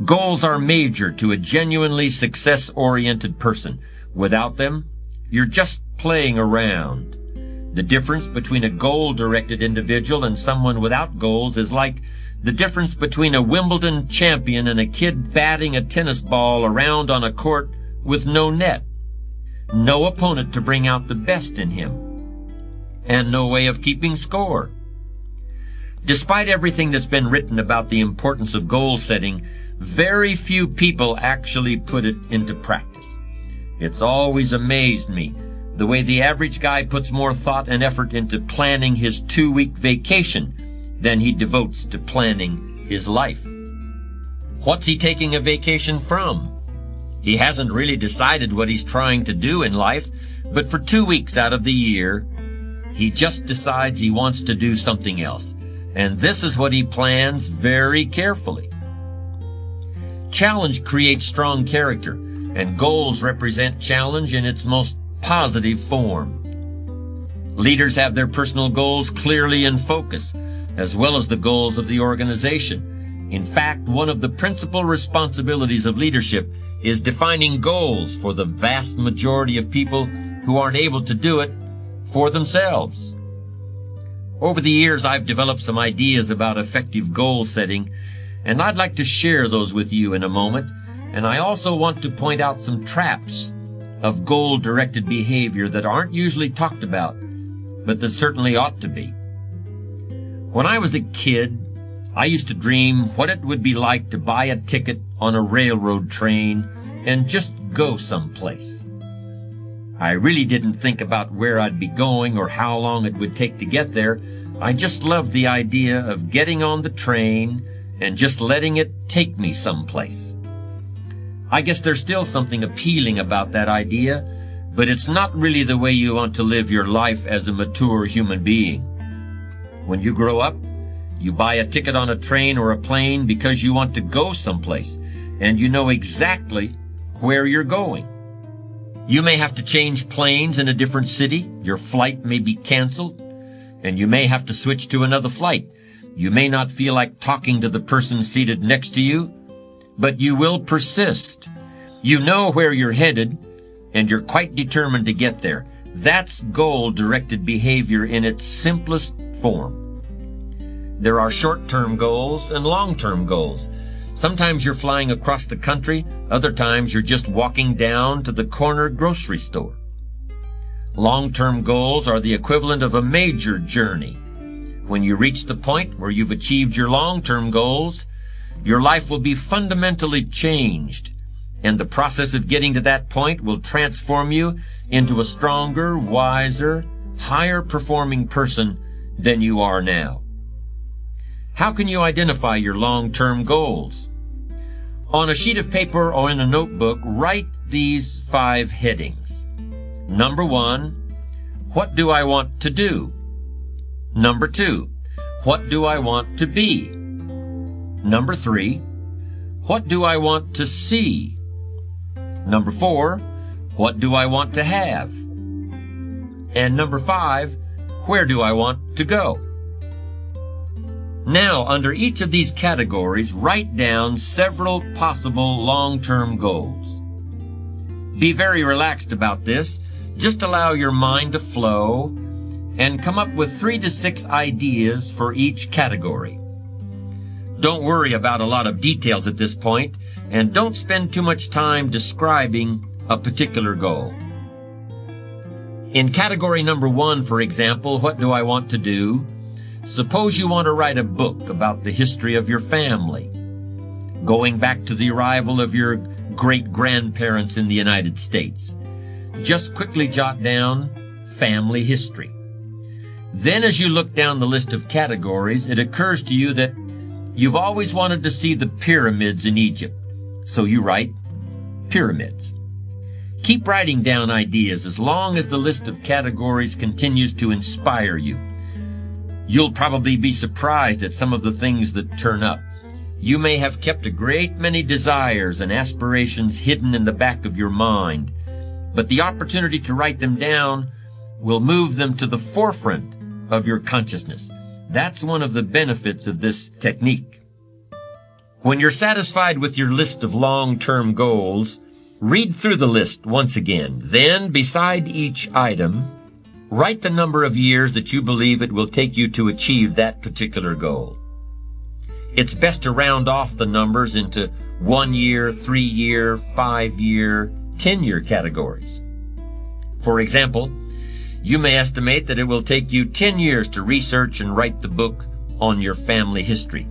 Goals are major to a genuinely success-oriented person. Without them, you're just playing around. The difference between a goal-directed individual and someone without goals is like the difference between a Wimbledon champion and a kid batting a tennis ball around on a court with no net. No opponent to bring out the best in him, and no way of keeping score. Despite everything that's been written about the importance of goal setting, very few people actually put it into practice. It's always amazed me the way the average guy puts more thought and effort into planning his 2-week vacation than he devotes to planning his life. What's he taking a vacation from? He hasn't really decided what he's trying to do in life, but for 2 weeks out of the year, he just decides he wants to do something else. And this is what he plans very carefully. Challenge creates strong character, and goals represent challenge in its most positive form. Leaders have their personal goals clearly in focus, as well as the goals of the organization. In fact, one of the principal responsibilities of leadership is defining goals for the vast majority of people who aren't able to do it for themselves. Over the years, I've developed some ideas about effective goal setting, and I'd like to share those with you in a moment. And I also want to point out some traps of goal-directed behavior that aren't usually talked about, but that certainly ought to be. When I was a kid, I used to dream what it would be like to buy a ticket on a railroad train and just go someplace. I really didn't think about where I'd be going or how long it would take to get there. I just loved the idea of getting on the train and just letting it take me someplace. I guess there's still something appealing about that idea, but it's not really the way you want to live your life as a mature human being. When you grow up, you buy a ticket on a train or a plane because you want to go someplace, and you know exactly where you're going. You may have to change planes in a different city. Your flight may be canceled, and you may have to switch to another flight. You may not feel like talking to the person seated next to you, but you will persist. You know where you're headed, and you're quite determined to get there. That's goal-directed behavior in its simplest form. There are short-term goals and long-term goals. Sometimes you're flying across the country. Other times you're just walking down to the corner grocery store. Long-term goals are the equivalent of a major journey. When you reach the point where you've achieved your long-term goals, your life will be fundamentally changed, and the process of getting to that point will transform you into a stronger, wiser, higher-performing person than you are now. How can you identify your long-term goals? On a sheet of paper or in a notebook, write these 5 headings. Number 1, what do I want to do? Number 2, what do I want to be? Number 3, what do I want to see? Number 4, what do I want to have? And number 5, where do I want to go? Now, under each of these categories, write down several possible long-term goals. Be very relaxed about this. Just allow your mind to flow and come up with 3 to 6 ideas for each category. Don't worry about a lot of details at this point, and don't spend too much time describing a particular goal. In category number 1, for example, what do I want to do? Suppose you want to write a book about the history of your family, going back to the arrival of your great-grandparents in the United States. Just quickly jot down family history. Then as you look down the list of categories, it occurs to you that you've always wanted to see the pyramids in Egypt, so you write pyramids. Keep writing down ideas as long as the list of categories continues to inspire you. You'll probably be surprised at some of the things that turn up. You may have kept a great many desires and aspirations hidden in the back of your mind, but the opportunity to write them down will move them to the forefront of your consciousness. That's one of the benefits of this technique. When you're satisfied with your list of long-term goals, read through the list once again. Then, beside each item, write the number of years that you believe it will take you to achieve that particular goal. It's best to round off the numbers into 1 year, 3 year, 5 year, 10-year categories. For example, you may estimate that it will take you 10 years to research and write the book on your family history.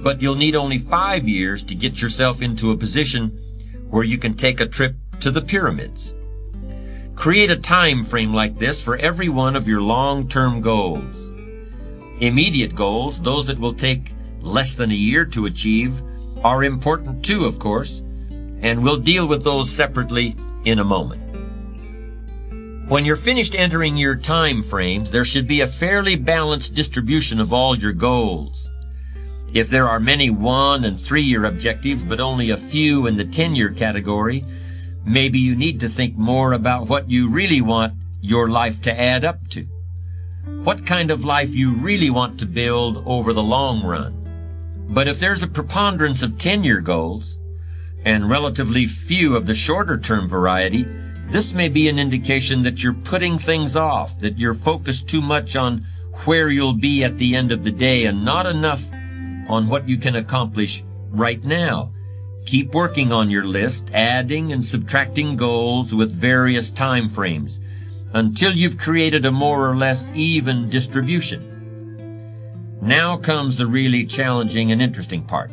But you'll need only 5 years to get yourself into a position where you can take a trip to the pyramids. Create a time frame like this for every one of your long-term goals. Immediate goals, those that will take less than a year to achieve, are important too, of course, and we'll deal with those separately in a moment. When you're finished entering your time frames, there should be a fairly balanced distribution of all your goals. If there are many 1- and 3-year objectives, but only a few in the 10-year category, maybe you need to think more about what you really want your life to add up to. What kind of life you really want to build over the long run. But if there's a preponderance of 10-year goals, and relatively few of the shorter-term variety, this may be an indication that you're putting things off, that you're focused too much on where you'll be at the end of the day and not enough on what you can accomplish right now. Keep working on your list, adding and subtracting goals with various time frames until you've created a more or less even distribution. Now comes the really challenging and interesting part.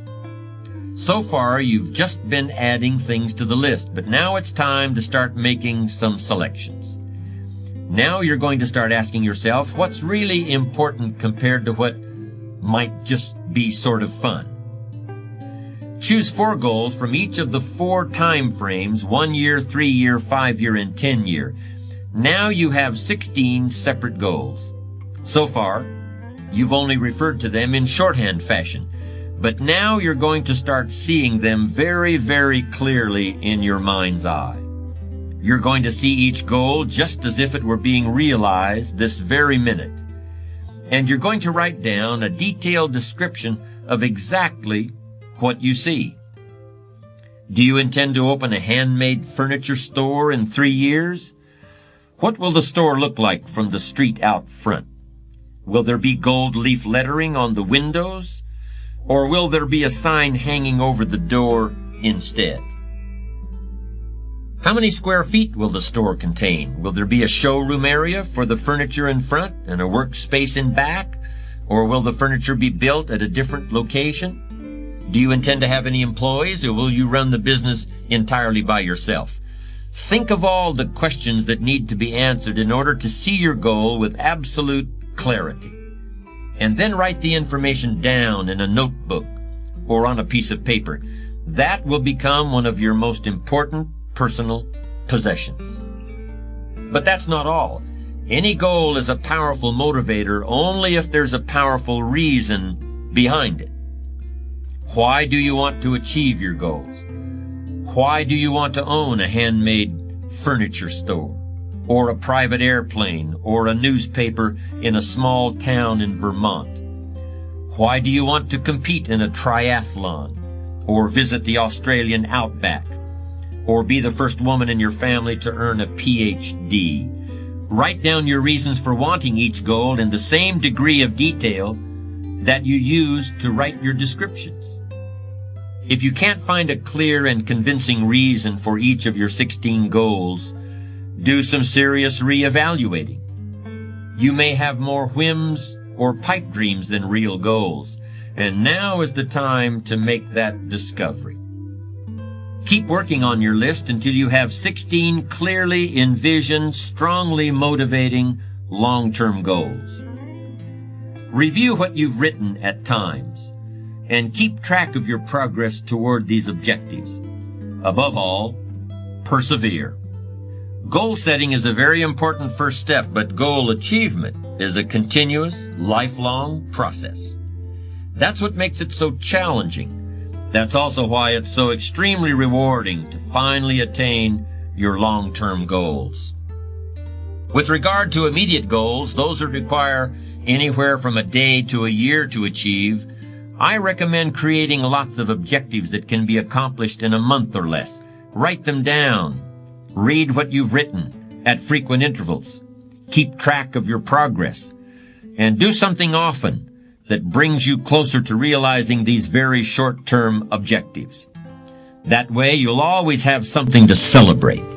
So far, you've just been adding things to the list, but now it's time to start making some selections. Now you're going to start asking yourself what's really important compared to what might just be sort of fun. Choose 4 goals from each of the 4 time frames, 1 year, 3 year, 5 year, and 10 year. Now you have 16 separate goals. So far, you've only referred to them in shorthand fashion, but now you're going to start seeing them very, very clearly in your mind's eye. You're going to see each goal just as if it were being realized this very minute. And you're going to write down a detailed description of exactly what you see. Do you intend to open a handmade furniture store in 3 years? What will the store look like from the street out front? Will there be gold leaf lettering on the windows? Or will there be a sign hanging over the door instead? How many square feet will the store contain? Will there be a showroom area for the furniture in front and a workspace in back? Or will the furniture be built at a different location? Do you intend to have any employees, or will you run the business entirely by yourself? Think of all the questions that need to be answered in order to see your goal with absolute clarity. And then write the information down in a notebook or on a piece of paper. That will become one of your most important personal possessions. But that's not all. Any goal is a powerful motivator only if there's a powerful reason behind it. Why do you want to achieve your goals? Why do you want to own a handmade furniture store, or a private airplane, or a newspaper in a small town in Vermont? Why do you want to compete in a triathlon, or visit the Australian outback, or be the first woman in your family to earn a PhD? Write down your reasons for wanting each goal in the same degree of detail that you use to write your descriptions. If you can't find a clear and convincing reason for each of your 16 goals, do some serious reevaluating. You may have more whims or pipe dreams than real goals, and now is the time to make that discovery. Keep working on your list until you have 16 clearly envisioned, strongly motivating, long-term goals. Review what you've written at times, and keep track of your progress toward these objectives. Above all, persevere. Goal setting is a very important first step, but goal achievement is a continuous, lifelong process. That's what makes it so challenging. That's also why it's so extremely rewarding to finally attain your long-term goals. With regard to immediate goals, those that require anywhere from a day to a year to achieve, I recommend creating lots of objectives that can be accomplished in a month or less. Write them down. Read what you've written at frequent intervals. Keep track of your progress. And do something often that brings you closer to realizing these very short-term objectives. That way, you'll always have something to celebrate.